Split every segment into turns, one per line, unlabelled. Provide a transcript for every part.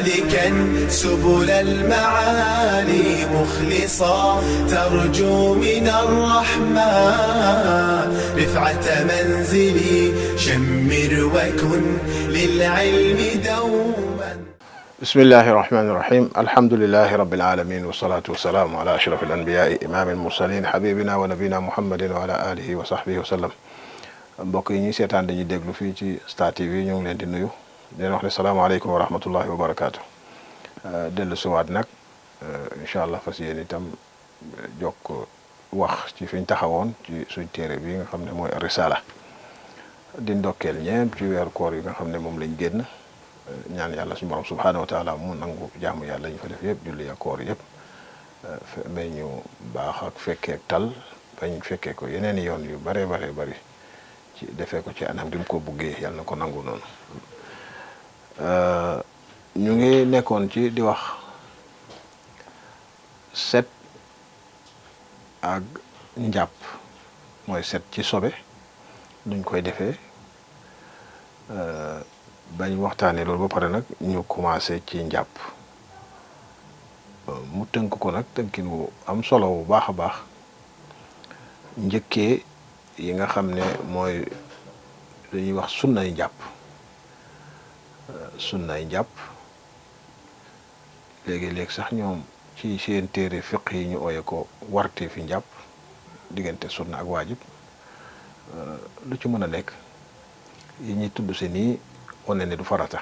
سالكا سبل المعالي مخلصا ترجو من الرحمن رفعة منزلي شمر وكن للعلم دوما.
بسم الله الرحمن الرحيم. الحمد لله رب العالمين والصلاة والسلام على أشرف الأنبياء إمام المرسلين حبيبنا ونبينا محمد وعلى آله وصحبه وسلم. mbokk yi ñuy seetaan dañuy déglu fii ci Star TV ñu ngi leen di nuyu di leen wax ne salaamaaleykum wa rahmatullahi wa barakaatu. dellu siwaat nag incha allah fas yéen itam jokk wax ci fi ñu taxawoon ci suñ téere bi nga xam ne mooy Risaala di ndokkeel ñeem ci weeru koor yi nga xam ne moom lañ génn ñaan yàlla suñu borom subhaanahu wa taala mu nangu jaamu yàlla ñu fa def yëpp julli ak koor yëpp may ñu baax ak fekkee tal bañ fekkee ko yeneen i yoon yu bare bari ci defee ko ci anam gi mu ko buggee yàlla na ko nangu noonu. ñu ngi nekkoon ci di wax set ak njàpp mooy set ci sobe nuñ koy defee bañ waxtaanee loolu ba pare nag ñu commencé ci njàpp mu tënk ko nag tënkin wu am solo bu baax a baax njëkkee yi nga xam ne mooy dañuy wax sunnay njàpp léegi-léeg sax ñoom ci seen téere fiq yi ñu ooye ko warte fi njàpp diggante sunna ak waajib lu ci mën a nekk yi ñuy tudd si nii wane ne du farata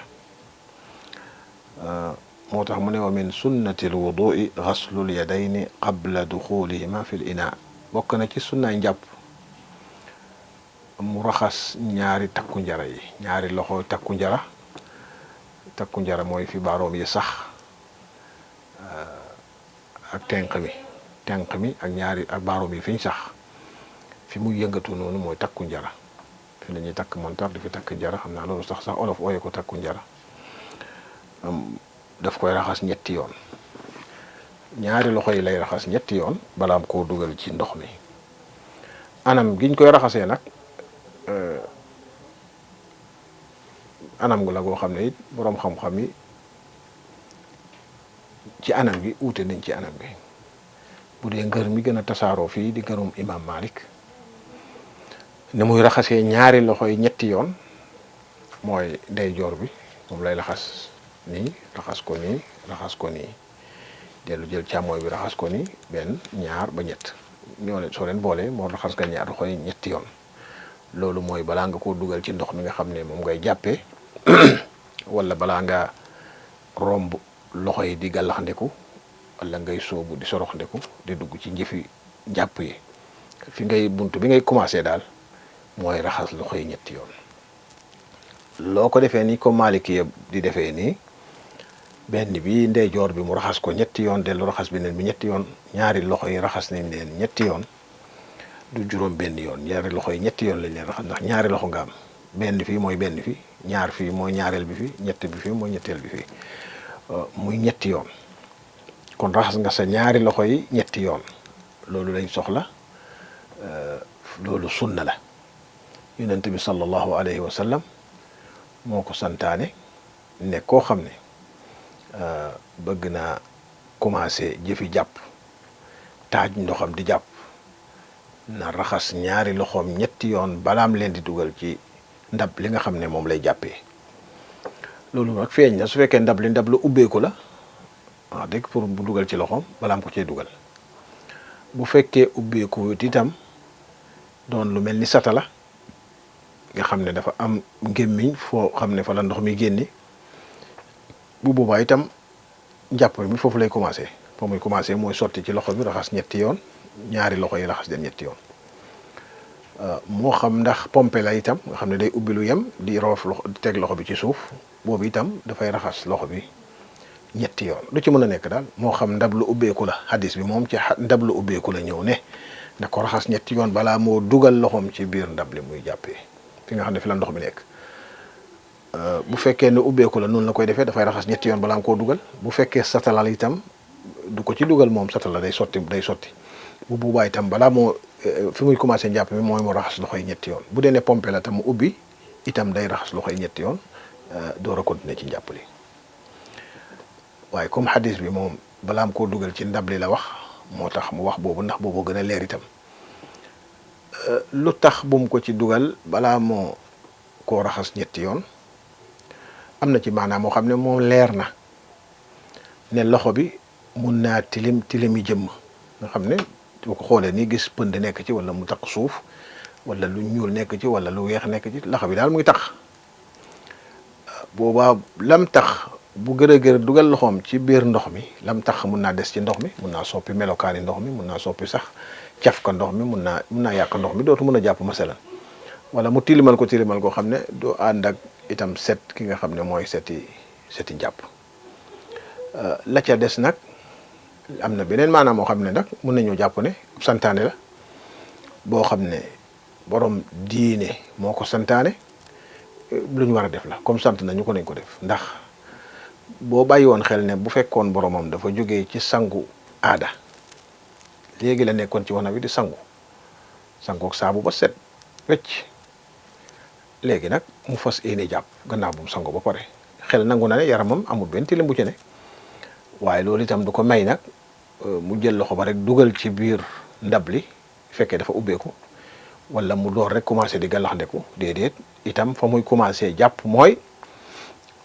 moo tax mu ne wa min sunnati l wudui xaslul yadayni qabla duxulihima fi l ina bokk na ci sunnaay njàpp mu raxas ñaari takku njara yi ñaari loxo takku njara mooy fi baaroom yi sax ak tenq mi ak ñaari ak baaroom yi fi ñu sax fi muy yëngatu noonu mooy takku njara fi la ñuy takk montar di fi takk njara xam naa loolu sax olof ooye ko takku njara daf koy raxas ñetti yoon ñaari loxo yi lay raxas ñetti yoon balaam koo dugal ci ndox mi anam giñ koy raxasee nag anam gu la goo xam ne it boroom xam-xam yi ci anam gi uute nañ ci anam gi bu dee ngër mi gën a tasaaroo fii di ngërum imam Malik ni muy raxasee ñaari loxo yi ñetti yoon mooy ndeyjoor bi moom lay raxas nii raxas ko nii dellu jël càmmooy bi raxas ko nii benn ñaar ba ñett ñoo leen soo leen boolee moo raxas nga ñaar loxo yi ñetti yoon loolu mooy balaa nga ko dugal ci ndox mi nga xam ne moom ngay jàppee wala balaa nga romb loxo yi di gàllaxndiku wala ngay soobu di soroxndiku di dugg ci njëfi jàpp yi fi ngay buntu bi ngay commencé daal mooy raxas loxo yi ñetti yoon loo ko defee nii comme Maliki yëpp di defee nii benn bi ndeyjoor bi mu raxas ko ñetti yoon dellu raxas beneen bi ñetti yoon ñaari loxo yi raxas nañ leen ñetti yoon du juróom benn yoon ñaari loxo yi ñetti yoon lañ leen raxas ndax ñaari loxo nga am benn fii mooy benn fi ñaar fii mooy ñaareel bi fi ñett bi fii mooy ñetteel bi fii muy ñetti yoon kon raxas nga sa ñaari loxo yi ñetti yoon loolu lañ soxla loolu sunna la yonent bi sallallahu alayhi wa sallam moo ko santaane ne koo xam ne bëgg naa commencé jëfi jàpp taaj ndoxam di jàpp na raxas ñaari loxoom ñetti yoon balaam leen di dugal ci ndab li nga xam ne moom lay jàppee loolu nag feeñ na su fekkee ndab lu ubbeeku la wax dëgg pour bu dugal ci loxoom balaam ko cee dugal bu fekkee ubbeeku itam doon lu mel ni satala nga xam ne dafa am ngémmiñ foo xam ne fa la ndox mi génni bu boobaa itam njàpp mi foofu lay commencé foofu muy commencé mooy sotti ci loxo bi raxas ñetti yoon ñaari loxo yi raxas dem ñetti yoon moo xam ndax pompe la itam nga xam ne day ubbi lu yem di roof loxo di teg loxo bi ci suuf boobu itam dafay raxas loxo bi ñetti yoon lu ci mën a nekk daal moo xam ndab lu ubbeeku la hadis bi moom ci ndab lu ubbeeku la ñëw ne na ko raxas ñetti yoon balaa moo dugal loxoom ci biir ndab li muy jàppee fi nga xam ne fi la ndox mi nekk bu fekkee ne ubbeeku la noonu la koy defee dafay raxas ñetti yoon balaa nga koo dugal bu fekkee satalal itam du ko ci dugal moom satala day sotti bu boobaa itam balaa moo fi muy commencé njàpp mi mooy mu raxas loxo yi ñetti yoon bu dee ne pompe la tam mu ubbi itam day raxas loxo yi ñetti yoon door a continuer ci njàpp li waaye comme xadis bi moom balaam koo dugal ci ndab li la wax moo tax mu wax boobu ndax boobu gën a leer itam lu tax bu mu ko ci dugal balaa moo koo raxas ñetti yoon am na ci maanaam moo xam ne moom leer na ne loxo bi mun naa tilimi jëmm nga xam ne boo ko xoolee nii gis pënd nekk ci wala mu taq suuf wala lu ñuul nekk ci wala lu weex nekk ci loxo bi daal muy tax boobaa lam tax bu gër dugal loxoom ci biir ndox mi lam tax mun naa des ci ndox mi mun naa soppi melokaani ndox mi mun naa soppi sax cafka ndox mi mun naa yàq ndox mi dootu mun a jàpp masalan wala mu tilimal koo xam ne du ànd ak itam set ki nga xam ne mooy seti njàpp la ca des nag am na beneen maanaam moo xam ne nag mun nañoo jàpp ne santaane la boo xam ne borom diine moo ko santaane lu ñu war a def la comme sant nañu ko nañ ko def ndax boo bàyyi woon xel ne bu fekkoon boromam dafa jógee ci sangu aada léegi la nekkoon ci wanag wi di sangook saabu ba set wecc léegi nag mu fas yéene jàpp gannaaw bu mu sango ba pare xel nangu na ne yaramam amul benn tilim bu ci ne waaye loolu itam du ko may nag mu jël loxo ba rek dugal ci biir ndab li fekkee dafa ubbeeku wala mu door rek commencé di gàllaxndeku déedéet itam fa muy commencé jàpp mooy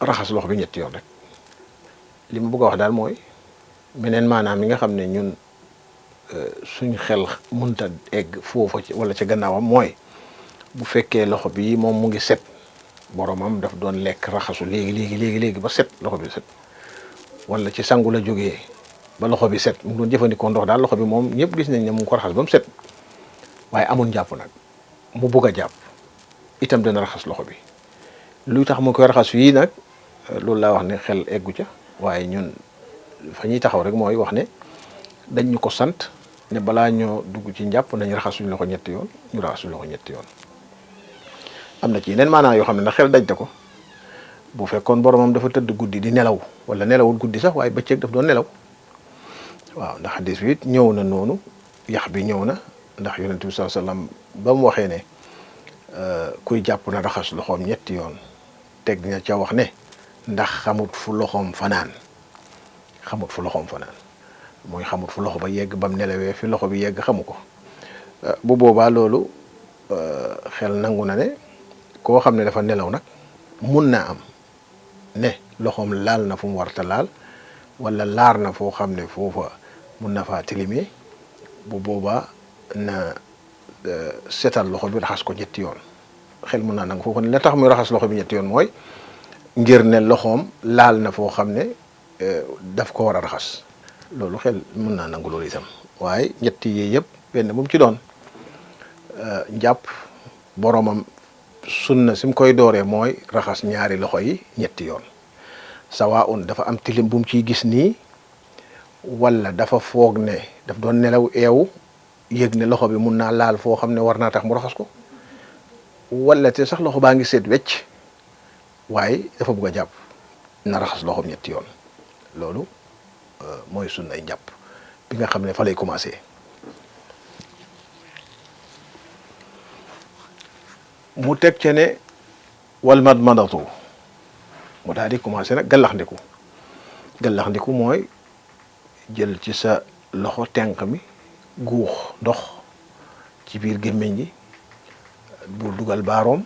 raxas loxo bi ñetti yoon rek li ma bëgg a wax daal mooy meneen maanaam mi nga xam ne ñun suñ xel munta egg foofa ci wala ca gannaawam mooy bu fekkee loxo bi moom mu ngi set boromam daf doon lekk raxasu léegi ba set loxo bi set wala ci sangu la jógee ba loxo bi set mu doon jëfandikoo ndox daal loxo bi moom ñëpp gis nañ ne mu ngi ko raxas ba mu set waaye amul njàpp nag mu bugg a jàpp itam dana raxas loxo bi luy tax mu koy raxas fii nag loolu laa wax ne xel eggu ca waaye ñun fa ñuy taxaw rek mooy wax ne dañ ñu ko sant ne balaa ñoo dugg ci njàpp nañ raxas suñu loxo ñetti yoon ñu raxas suñu loxo ñetti yoon am na ci yeneen maanaam yoo xam ne nag xel daj te ko bu fekkoon boromam dafa tëdd guddi di nelaw wala nelawul guddi sax waaye bëccëg daf doon nelaw waaw ndax hadis bi ñëw na noonu yax bi ñëw na ndax yonent bi sallallahu alayhi wasallam ba mu waxee ne kuy jàpp na raxas loxoom ñetti yoon teg na ca wax ne ndax xamut fu loxoom fanaan mooy xamut fu loxo ba yegg bam nelawee fi loxo bi yegg xamu ko bu boobaa loolu xel nangu na ne koo xam ne dafa nelaw nag mun naa am ne loxoom laal na fu mu warta laal wala laar na foo xam ne foofa mun na faa tilimee bu boobaa na setal loxo bi raxas ko ñetti yoon xel mun naa nangu foofu ne la tax muy raxas loxo bi ñetti yoon mooy ngir ne loxoom laal na foo xam ne daf ko war a raxas loolu xel mun naa nangu loolu itam waaye ñetti yi yëpp benn bu mu ci doon njàpp boromam sunna si mu koy dooree mooy raxas ñaari loxo yi ñetti yoon sawaun dafa am tilim bu mu ciy gis nii wala dafa foog ne daf doon nelaw eewu yëg ne loxo bi mun naa laal foo xam ne war naa tax mu raxas ko wala te sax loxo baa ngi seet wecc waaye dafa bugg a jàpp na raxas loxoom ñetti yoon loolu mooy sunnay njàpp bi nga xam ne fa lay commencé mu teg ca ne wal madmadatu mu daal di commencé nag gallaxndiku mooy jël ci sa loxo tenq mi guux ndox ci biir gémmiñ gi bul dugal baaroom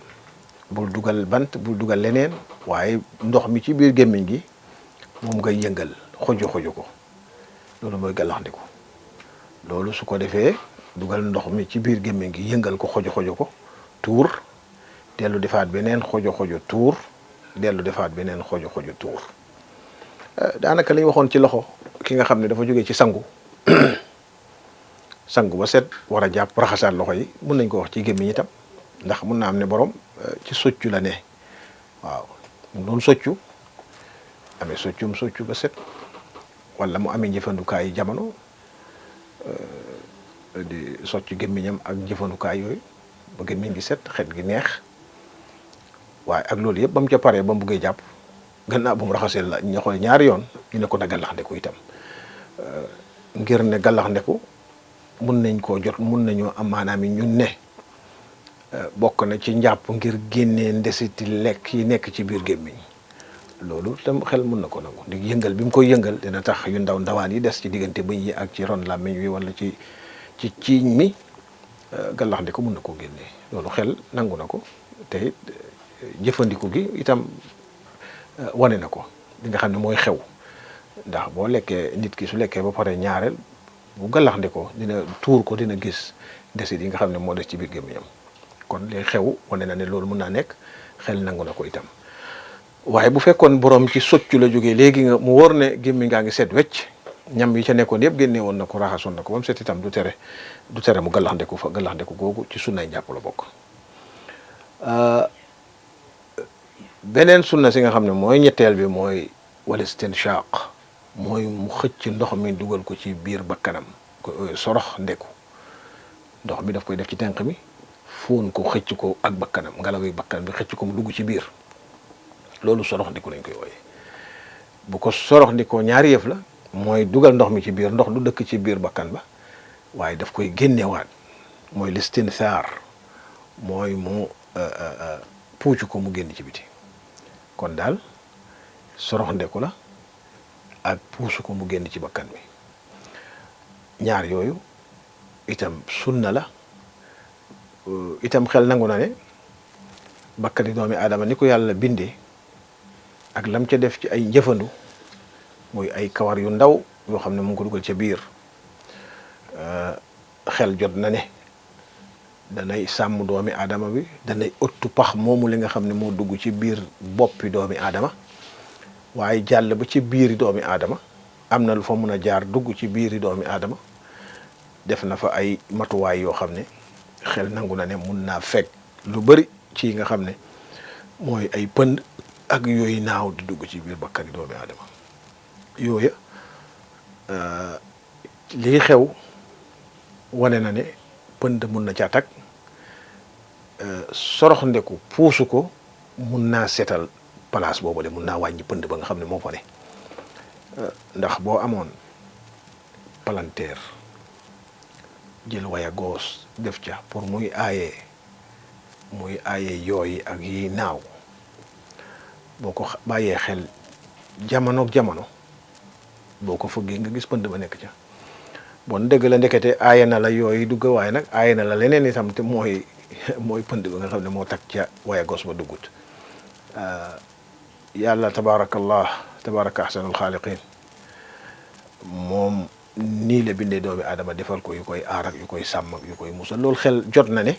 bul dugal bant bul dugal leneen waaye ndox mi ci biir gémmiñ gi moom ngay yëngal xoju ko loolu mooy gallaxndiku loolu su ko defee dugal ndox mi ci biir gémmiñ gi yëngal ko xoju ko tuur dellu defaat beneen xojo tuur dellu defaat beneen xojo tuur daanaka li ñu waxoon ci loxo ki nga xam ne dafa jógee ci sangu ba set war a jàpp raxasaat loxo yi mun nañ ko wax ci gémmiñ itam ndax mun na am ne borom ci soccu la ne waaw mu doon soccu ba set wala mu amee njëfandukaay yi jamono di soccu gémmiñam ak njëfandukaay yooyu ba gémmiñ gi set xet gi neex waaye ak loolu yëpp ba mu ca paree ba mu buggee jàpp gannaaw ba mu raxasee la ñoxoy ñaari yoon ñu ne ko na gallaxndeku itam ngir ne gallaxndeku mun nañ koo jot mun nañoo am maanaam yi ñun ne bokk na ci njàpp ngir génnee ndesiti lekk yi nekk ci biir gémmiñ loolu tam xel mën na ko nangu di yëngal bi mu koy yëngal dina tax yu ndaw ndawaan yi des ci diggante bëñ yi ak ci ron làmmiñ wi wala ci ciiñ mi gàllax ndi ko mën na koo génnee loolu xel nangu na ko te it jëfandiku gi itam wane na ko li nga xam ne mooy xew ndax boo lekkee nit ki su lekkee ba pare ñaareel bu gàllax ndi ko dina tuur ko dina gis desit yi nga xam ne moo des ci biir gémmiñam kon li xew wane na ne loolu mën naa nekk xel nangu na ko itam waaye bu fekkoon borom ci soccu la jógee léegi nga mu wóor ne gémmiñ ngaa ngi set wecc ñam yi ca nekkoon yëpp génne woon na ko raxasoon na ko ba mu set itam du tere mu gàllaxndiku fa gàllaxndiku googu ci sunnay njàpp la bokk. beneen sunna si nga xam ne mooy ñetteel bi mooy wal istinshaq mooy mu xëcc ndox mi dugal ko ci biir bakkanam sorox ndeku ndox mi daf koy def ci tenq mi fóon ko xëcc ko ak bakkanam ngelaw yi bakkan bi xëcc ko mu dugg ci biir loolu sorox ndiku lañ koy wooye bu ko sorox ndikoo ñaari yëf la mooy dugal ndox mi ci biir ndox du dëkk ci biir bakkan ba waaye daf koy génnewaat mooy listinsaar mooy mu puucu ko mu génn ci biti kon daal sorox ndeku la ak puusu ko mu génn ci bakkan bi ñaar yooyu itam sunna la itam xel nangu na ne bakkani doomi aadama ni ko yàlla bindee ak lam ca def ci ay njëfandu muy ay kawar yu ndaw yoo xam ne mu ngi ko dugal ca biir xel jot na ne danay sàmm doomi aadama bi danay ëttu pax moomu li nga xam ne moo dugg ci biir boppi doomi aadama waaye jàll ba ci biiri doomi aadama am na lu fa mun a jaar dugg ci biiri doomi aadama def na fa ay matuwaay yoo xam ne xel nangu na ne mun naa fekk lu bari ci nga xam ne mooy ay pënd ak yooyu naaw di dugg ci biir bakkani doomi aadama yooya lii xew wane na ne pënd mun na caa tag sorox ndeku puusu ko mun naa seetal place boobu de mun naa wàññi pënd ba nga xam ne moo fa ne ndax boo amoon palanteer jël waya goos def ca pour muy aaye yooyu ak yi naaw boo ko bàyyee xel jamono boo ko fëggee nga gis pënd ba nekk ca bon dëgg la ndekete aaye na la yooyu dugg waaye nag aaye na la leneen itam te mooy pënd ba nga xam ne moo tag ca waya goos ba duggut yàlla tabaraka ahsanul xaaliqin moom nii la bindee doomi aadama defal ko yu koy aar ak yu koy sàmm ak yu koy musal loolu xel jot na ne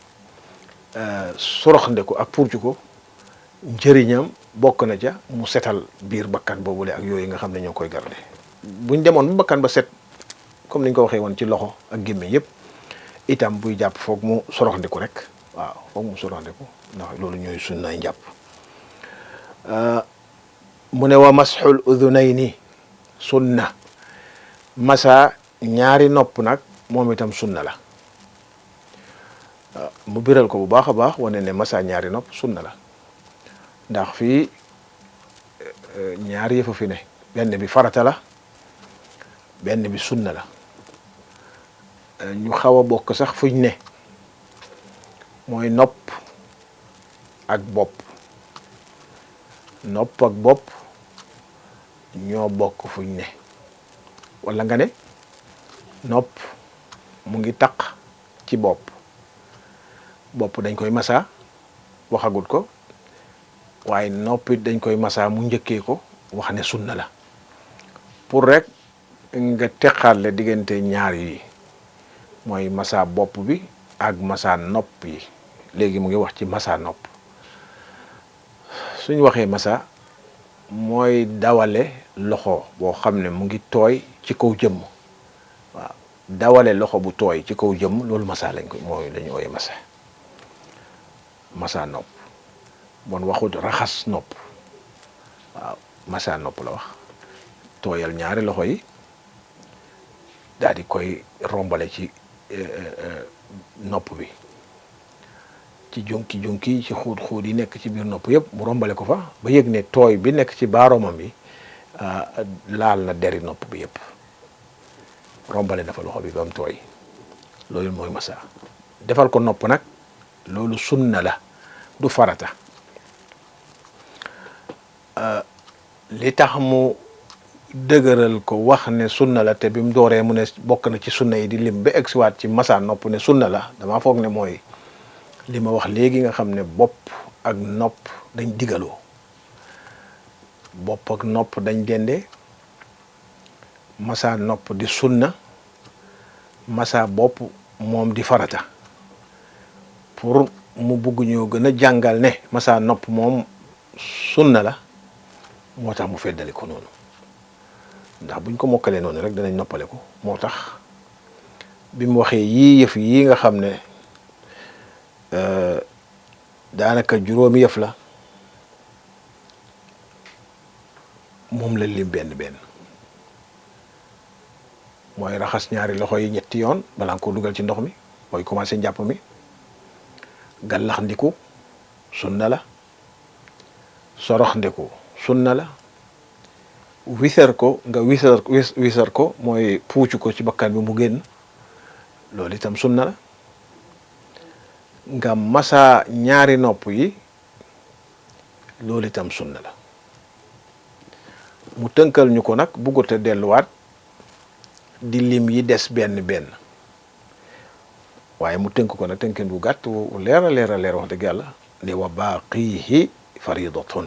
soroxnde ko ak purcu ko njëriñam bokk na ca mu setal biir bakkan boobule ak yooyu nga xam ne ñoo koy garde buñ demoon bu bakkan ba set comme niñ ko waxee woon ci loxo ak gémmiñ yëpp itam buy jàpp foog mu soroxndiku rek waaw foog mu soroxndiku ndax loolu ñooy sunnaay njàpp mu ne wa masxul udunayni sunna masa ñaari nopp nag moom itam sunna la mu biral ko bu baax a baax wane ne masa ñaari nopp sunna la ndax fii ñaari yëfa fi ne benn bi farata la benn bi sunna la ñu xaw a bokk sax fuñ ne mooy nopp ak bopp nopp ak bopp ñoo bokk fuñ ne wala nga ne nopp mu ngi taq ci bopp dañ koy masa waxagut ko waaye noppi dañ koy masa mu njëkkee ko wax ne sunna la pour rek nga teqaale diggante ñaar yi mooy masa bopp bi ak masa nopp yi léegi mu ngi wax ci masa nopp suñ waxee masa mooy dawale loxo boo xam ne mu ngi tooy ci kaw jëmm waaw dawale loxo bu tooy ci kaw jëmm loolu masa lañ ko mooy la ñu ooyee masa nopp bon waxut raxas nopp waaw masa nopp la wax tooyal ñaari loxo yi daal di koy rombale ci nopp bi ci junki ci xuut yi nekk ci biir nopp yëpp mu rombale ko fa ba yëg ne tooy bi nekk ci baaromam bi laal na deri nopp bi yëpp rombale dafa loxo bi ba mu tooy loolu mooy masa defal ko nopp nag loolu sunna la du farata li tax mu dëgëral ko wax ne sunna la te bi mu dooree mu ne bokk na ci sunna yi di lim ba egsiwaat ci masa nopp ne sunna la dama foog ne mooy li ma wax léegi nga xam ne bopp ak nopp dañ digaloo bopp ak nopp dañ dende masa nopp di sunna masa bopp moom di farata pour mu bugg ñoo gën a jàngal ne masa nopp moom sunna la moo tax mu feddali ko noonu ndax buñ ko mokkalee noonu rek danañ noppale ko moo tax bi mu waxee yii yëf yii nga xam ne daanaka juróomi yëf la moom la lim benn benn mooy raxas ñaari loxo yi ñetti yoon balaa nga ko dugal ci ndox mi mooy commencé njàpp mi gàllax ndiku sunna la sorox ndiku sunna la wisar ko nga wisar ko mooy puucu ko ci bakkan bi mu génn loolu itam sunna la nga masa ñaari nopp yi loolu itam sunna la mu tënkal ñu ko nag buggut a delluwaat di lim yi des benn benn waaye mu tënk ko nag tënkin bu gàtt leer a leer wax dëgg yàlla ne wa baaqihi faridatun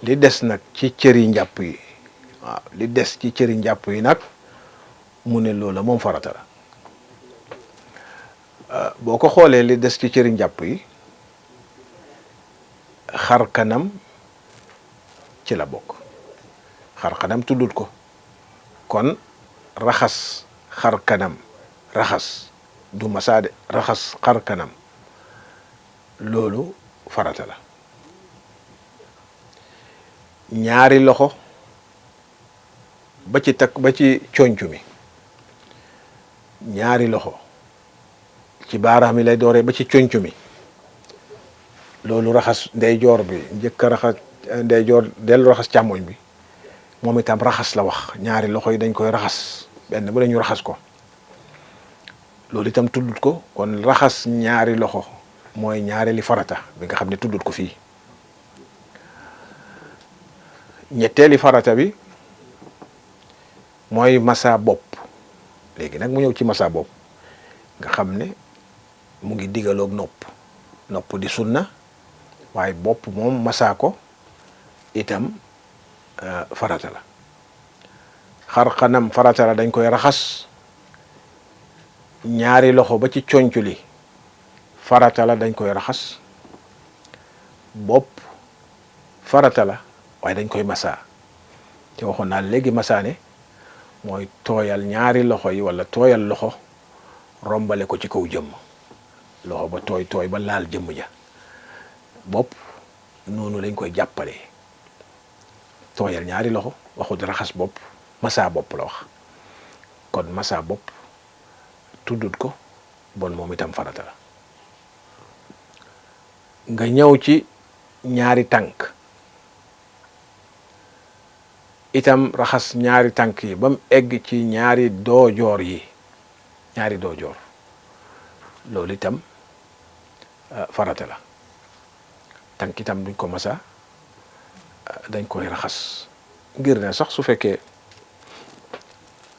li des nag ci cëri njàpp yi waaw li des ci cëri njàpp yi nag mu ne loola moom farata la boo ko xoolee li des ci cëri njàpp yi xar kanam ci la bokk xar kanam tuddut ko kon raxas xar kanam raxas du masaade raxas xar kanam loolu farata la ñaari loxo ba ci takk ba ci concu mi ñaari loxo ci baaraam yi lay dooree ba ci concu mi loolu raxas ndeyjoor bi njëkk a raxas ndeyjoor dellu raxas càmmoñ bi moom itam raxas la wax ñaari loxo yi dañ koy raxas benn bu ñu raxas ko loolu itam tuddut ko kon raxas ñaari loxo mooy ñaareeli farata bi nga xam ne tuddut ko fii ñetteeli farata bi mooy masa bopp léegi nag mu ñëw ci masa bopp nga xam ne mu ngi digaloog nopp di sunna waaye bopp moom masa ko itam farata la xar kanam farata la dañ koy raxas ñaari loxo ba ci concu li farata la dañ koy raxas bopp farata la waaye dañ koy masa te waxoon naa léegi masaane mooy tooyal ñaari loxo yi wala tooyal loxo rombale ko ci kaw jëmm loxo ba tooy ba laal jëmm ja bopp noonu lañ koy jàppale tooyal ñaari loxo waxut raxas bopp masa bopp la wax kon masa bopp tuddut ko bon moom itam farata la nga ñëw ci ñaari tànk itam raxas ñaari tànk yi ba mu egg ci ñaari doojoor yi ñaari doojoor loolu itam farata la tànk itam duñ ko masa dañ koy raxas ngir ne sax su fekkee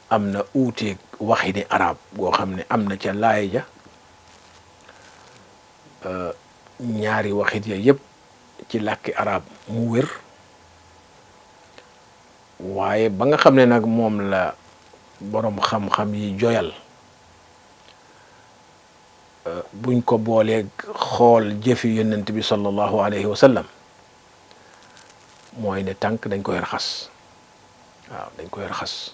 am na uuteeg waxi ni arab goo xam ne am na ca laay ja ñaari waxit ya yëpp ci làkki arab mu wér waaye ba nga xam ne nag moom la boroom xam-xam yi joyal buñ ko boolee xool jëfi yonent bi sallallahu alayhi wa sallam mooy ne tànk dañ koy raxas waaw dañ koy raxas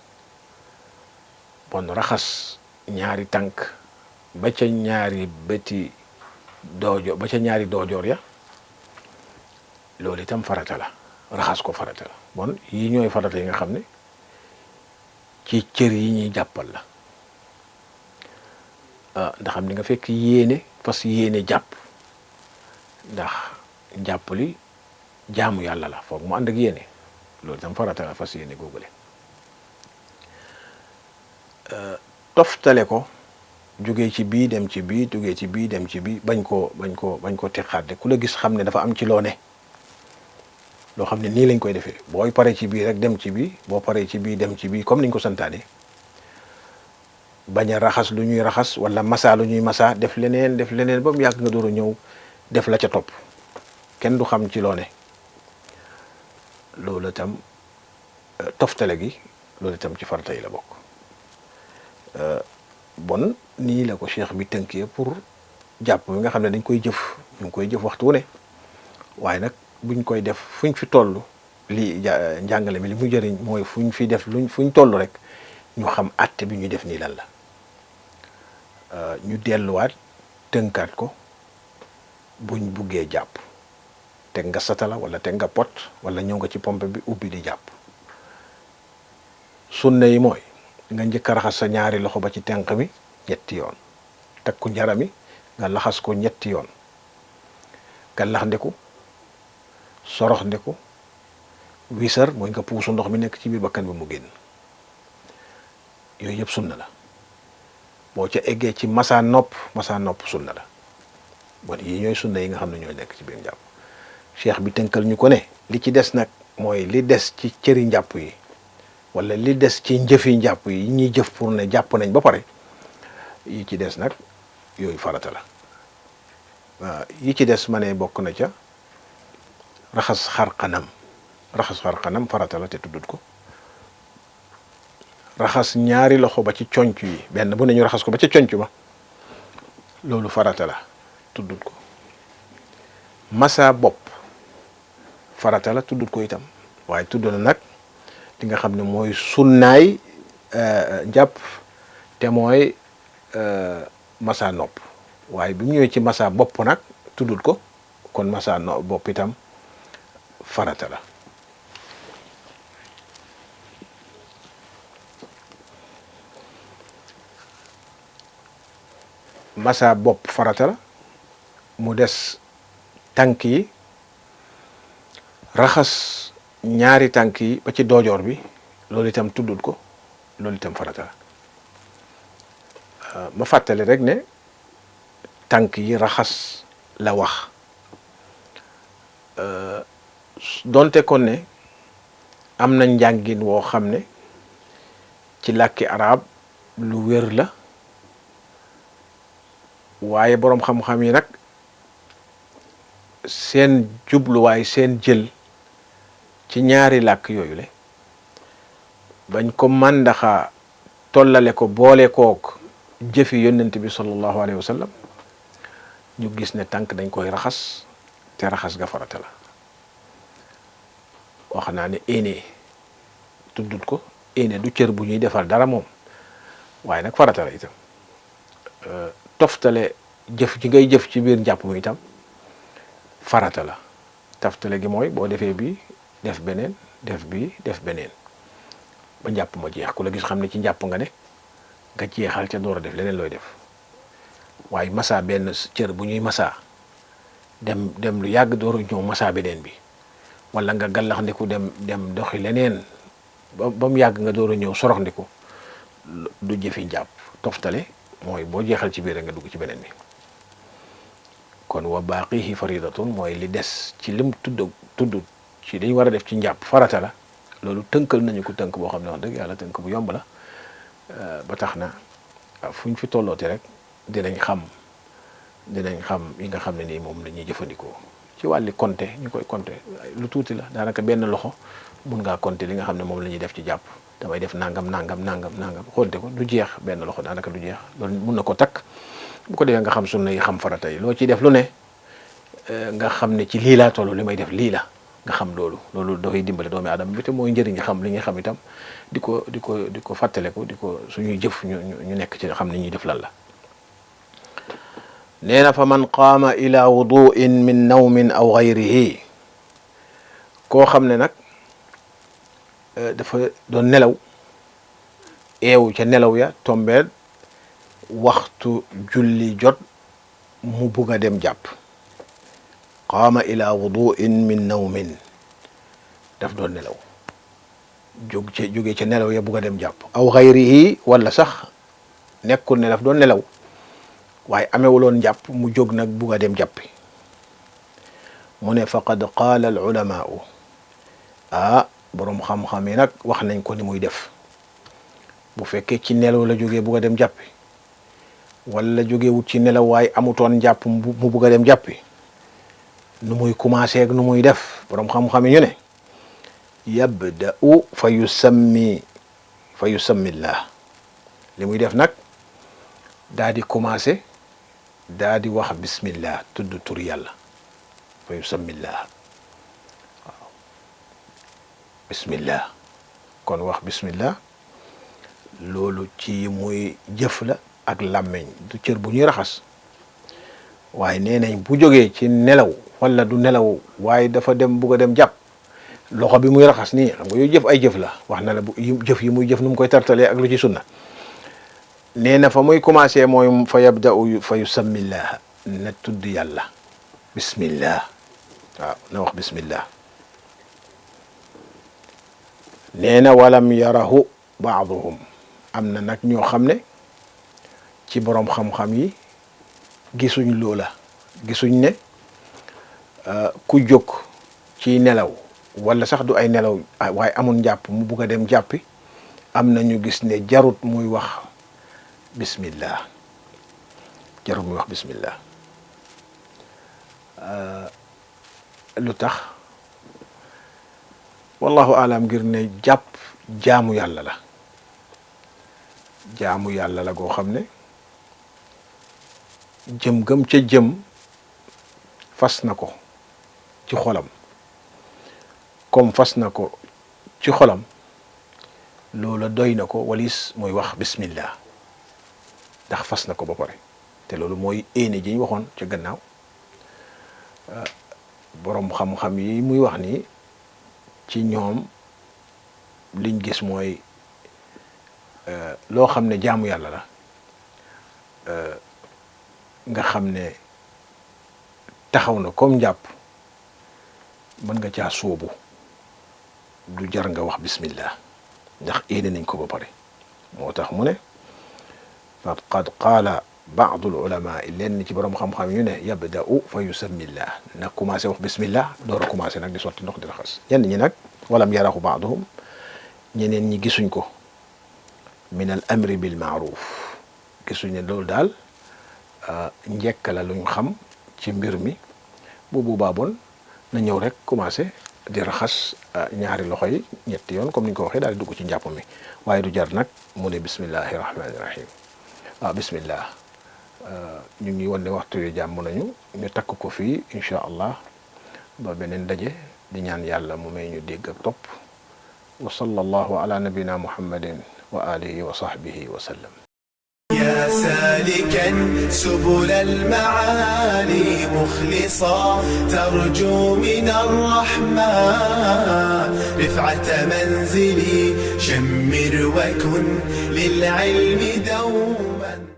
bon raxas ñaari tànk ba ca ñaari bëti doojo ba ca ñaari doojoor ya loolu itam farata la raxas ko farata la bon yi ñooy farata yi nga xam ne ci cër yi ñuy jàppal la ndax xam ni nga fekk yéene fas yéene jàpp ndax jàpp li jaamu yàlla la foog mu ànd ak yéene loolu itam farata la fas yéene googule toftale ko jógee ci bii dem ci bii jógee ci bii dem ci bii bañ ko teqaat de ku la gis xam ne dafa am ci loo ne loo xam ne nii lañ koy defee booy paree ci bii rek dem ci bii boo paree ci bii dem ci bii comme niñ ko santaane bañ a raxas lu ñuy raxas wala masa lu ñuy masa def leneen ba mu yàgg nga door a ñëw def la ca topp kenn du xam ci loo ne loolu itam toftale gi loolu itam ci farata yi la bokk bon nii la ko cheikh bi tënkee pour jàpp bi nga xam ne dañ koy jëf ñu ngi koy jëf waxtu wu ne waaye nag buñ koy def fuñ fi toll lii njàngale mi li mu jëriñ mooy fuñ fi def fuñ toll rek ñu xam àtte bi ñu def nii lan la ñu delluwaat tënkaat ko buñ buggee jàpp teg nga satala wala teg nga pot wala ñëw nga ci pompe bi ubbi di jàpp sunna yi mooy nga njëkk a raxas sa ñaari loxo ba ci tenq mi ñetti yoon takku njarami nga laxas ko ñetti yoon gallax ndeku sorox ndeku wisar mooy nga puusu ndox mi nekk ci biir bakkan bi mu génn yooyu yëpp sunna la boo ca eggee ci masa nopp sunna la bon yi ñooy sunna yi nga xam ne ñooy nekk ci biir njàpp cheikh bi tënkal ñu ko ne li ci des nag mooy li des ci cëri njàpp yi wala li des ci njëfi njàpp yi ñuy jëf pour ne jàpp nañ ba pare yi ci des nag yooyu farata la waaw yi ci des ma ne bokk na ca raxas xar kanam farata la te tuddut ko raxas ñaari loxo ba ci conc yi benn bu ne ñu raxas ko ba ci conc ba loolu farata la tuddut ko masa bopp farata la tuddut ko itam waaye tudd na nag li nga xam ne mooy sunnaay njàpp te mooy masa nopp waaye bi mu ñëwee ci masa bopp nag tuddut ko kon masa bopp itam farata la masa bopp farata la mu des tànk yi raxas ñaari tànk yi ba ci doojoor bi loolu itam tuddut ko loolu itam farata la ma fàttali rek ne tànk yi raxas la wax donte kon ne am na njàngin woo xam ne ci làkki arab lu wér la waaye boroom xam-xam yi nag seen jubluwaay seen jël ci ñaari làkk yooyu le bañ ko màndaxa tollale ko boole kook jëfi yónnent bi sallallahu alayhi wa sallam ñu gis ne tànk dañ koy raxas te raxas ga farata la wax naa ne éene tuddut ko éene du cër bu ñuy defal dara moom waaye nag farata la itam toftale jëf ji ngay jëf ci biir njàpp mi itam farata la toftale gi mooy boo defee bii def beneen def bii def beneen ba njàpp ma jeex ku la gis xam ne ci njàpp nga ne nga jeexal ca door a def leneen looy def waaye masa benn cër bu ñuy masa dem lu yàgg door a ñëw masa beneen bi wala nga gallax ndiku dem doxi leneen ba mu yàgg nga door a ñëw sorox ndiku du jëfi njàpp toftale mooy boo jeexal ci biir nga dugg ci beneen bi kon wa baaqihi faridatun mooy li des ci lim tudd ci dañ war a def ci njàpp farata la loolu tënkal nañu ko tënk boo xam ne wax dëgg yàlla tënk bu yomb la ba tax na fu ñu fi tollooti rek dinañ xam yi nga xam ne nii moom la ñuy jëfandikoo ci wàlli compter ñu koy compter lu tuuti la daanaka benn loxo mun ngaa compter li nga xam ne moom la ñuy def ci jàpp damay def nangam compter ko du jeex benn loxo daanaka du jeex loolu mun na ko takk bu ko defee nga xam sunna yi xam farata yi loo ciy def lu ne nga xam ne ci lii laa toll li may def lii la nga xam loolu dafay dimbale doomi aadama bi te mooy njëriñ xam li nga xam itam di ko fàttaleku di ko suñuy jëf ñu nekk ci xam ni ñuy def lan la nee na fa man qaama ila wuduin min nawmin aw gayrihi koo xam ne nag dafa doon nelaw eewu ca nelaw ya tombeel waxtu julli jot mu bugg a dem jàpp qaama ila wuduin min nawmin daf doon nelaw jóge ca nelaw ya bugg a dem jàpp aw xayrihi wala sax nekkul ne daf doon nelaw waaye amewuloon jàpp mu jóg nag bugg a dem jàppi mu ne faqad qaala al ulamaau boroom xam-xam yi nag wax nañ ko ni muy def bu fekkee ci nelaw la jógee bugg a dem jàppi wala jógee wut ci nelaw waaye amutoon jàpp mu bugg a dem jàppi nu muy commencé ak nu muy def boroom xam-xam yi ñu ne yabda'u fa yusammillah li muy def nag daa di commencé daa di wax bismillah tudd tur yàlla fa yusammillah waaw bismillah kon wax bismillah loolu ci muy jëf la ak làmmiñ du cër bu ñuy raxas waaye nee nañ bu jógee ci nelaw wala du nelaw waaye dafa dem bugg a dem jàpp loxo bi muy raxas nii xam nga yooyu jëf ay jëf la wax na la bu jëf yi muy jëf nu mu koy tartalee ak lu ci sunna nee na fa muy commencé mooy fa yabda'u fa yusammillah na tudd yàlla bismillah waaw na wax bismillah nee na walam yarahu baaduhum am na nag ñoo xam ne ci boroom xam-xam yi gisuñ loola gisuñ ne ku jóg ci nelaw wala sax du ay nelaw waaye amul njàpp mu bugg a dem jàppi am na ñu gis ne jarut muy wax bismillah jarut muy wax bismillah lu tax wallahu alam ngir ne jàpp jaamu yàlla la jaamu yàlla la goo xam ne jëm gëm ca jëm fas na ko ci xolam comme fas na ko ci xolam loola doy na ko walis muy wax bismillah ndax fas na ko ba pare te loolu mooy éene ji ñu waxoon ca gannaaw boroom xam-xam yi muy wax ni ci ñoom liñ gis mooy loo xam ne jaamu yàlla la nga xam ne taxaw na comme njàpp mën nga caa sóobu du jar nga wax bismillah ndax éene nañ ko ba pare moo tax mu ne faqad qaala baadul ulama leen ci borom xam-xam yu ne yabda'u fa yusammillah na commencé wax bismillah door a commencé nag di sotti ndox di raxas ñenn ñi nag walam yarahu baaduhum ñeneen ñi gisuñ ko min al amri bil maaruf gisuñ ne loolu daal njekk la luñ xam ci mbir mi bu boobaa bon na ñëw rek commencé di raxas ñaari loxo yi ñetti yoon comme ni ñu ko waxee daal di dugg ci njàpp mi waaye du jar nag mu ne bismillahi rahmaani rahim bismillah ñu ngi won ne waxtu yu jàmm nañu ñu takk ko fii incha allah ba beneen daje di ñaan yàlla mu may ñu dégg ak topp wa sallallahu ala nabina muhammadin wa alihi wa sahbihi wa sallam.
يا سالكا سبل المعالي مخلصا ترجو من الرحمن رفعة منزلي شمر وكن للعلم دوما